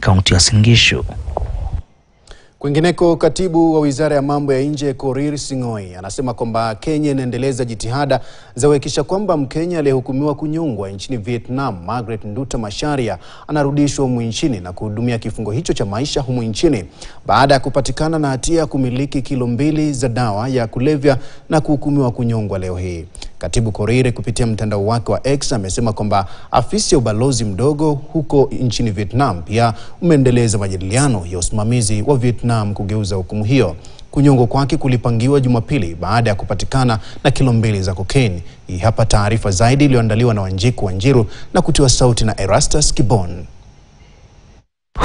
kaunti ya Uasin Gishu. Kwingineko, katibu wa Wizara ya Mambo ya Nje Korir Sing'oei anasema kwamba Kenya inaendeleza jitihada za kuhakikisha kwamba Mkenya aliyehukumiwa kunyongwa nchini Vietnam, Margaret Nduta Macharia, anarudishwa humu nchini na kuhudumia kifungo hicho cha maisha humu nchini baada ya kupatikana na hatia ya kumiliki kilo 2 za dawa ya kulevya na kuhukumiwa kunyongwa leo hii. Katibu Korir kupitia mtandao wake wa X amesema kwamba afisi ya ubalozi mdogo huko nchini Vietnam pia umeendeleza majadiliano ya usimamizi wa Vietnam kugeuza hukumu hiyo. Kunyongwa kwake kulipangiwa Jumapili baada ya kupatikana na kilo 2 za cocaine. Hii hapa taarifa zaidi iliyoandaliwa na Wanjiku Wanjiru na kutiwa sauti na Erastus Kibon.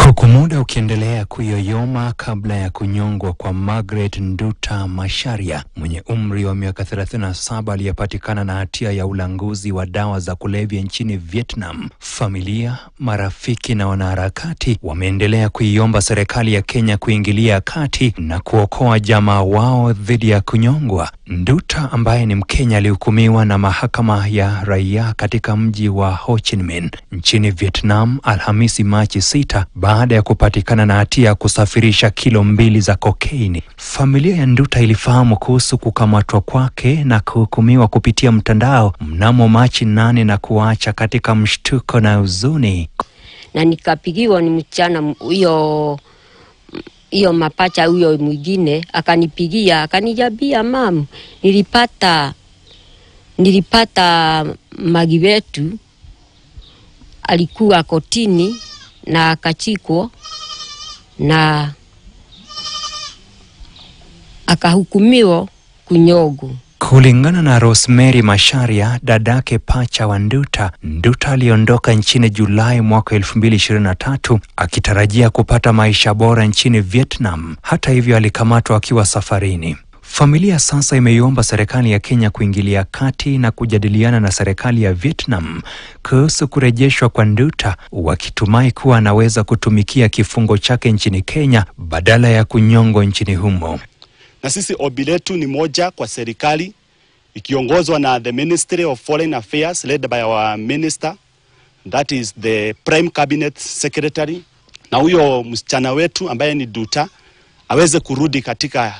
Huku muda ukiendelea kuyoyoma kabla ya kunyongwa kwa Margaret Nduta Macharia mwenye umri wa miaka 37 aliyepatikana na hatia ya ulanguzi wa dawa za kulevya nchini Vietnam, familia, marafiki na wanaharakati wameendelea kuiomba serikali ya Kenya kuingilia kati na kuokoa jamaa wao dhidi ya kunyongwa. Nduta ambaye ni Mkenya alihukumiwa na mahakama ya raia katika mji wa Ho Chi Minh nchini Vietnam Alhamisi Machi 6 baada ya kupatikana na hatia ya kusafirisha kilo 2 za kokaini. Familia ya Nduta ilifahamu kuhusu kukamatwa kwake na kuhukumiwa kupitia mtandao mnamo Machi 8 na kuacha katika mshtuko na huzuni. Na nikapigiwa ni mchana hiyo mapacha huyo mwingine akanipigia akanijabia, mam, nilipata Magi wetu alikuwa kotini na akachikwa na akahukumiwa kunyongwa. Kulingana na Rosemary Macharia, dadake pacha wa Nduta, Nduta aliondoka nchini Julai mwaka 2023 akitarajia kupata maisha bora nchini Vietnam. Hata hivyo alikamatwa akiwa safarini. Familia sasa imeiomba serikali ya Kenya kuingilia kati na kujadiliana na serikali ya Vietnam kuhusu kurejeshwa kwa Nduta, wakitumai kuwa anaweza kutumikia kifungo chake nchini Kenya badala ya kunyongwa nchini humo. Na sisi ombi letu ni moja kwa serikali ikiongozwa na the Ministry of Foreign Affairs led by our minister, that is the Prime Cabinet Secretary, na huyo msichana wetu ambaye ni Nduta aweze kurudi katika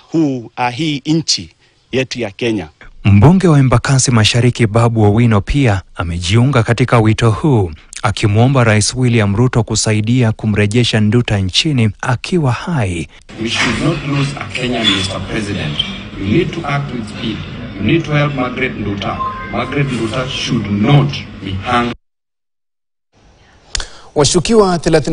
hii nchi yetu ya Kenya. Mbunge wa Embakasi Mashariki Babu Owino pia amejiunga katika wito huu, akimwomba Rais William Ruto kusaidia kumrejesha Nduta nchini akiwa hai. We should not lose a Kenyan, Mr. President. You need to act with speed. You need to help Margaret Nduta. Margaret Nduta should not be hung. Washukiwa 30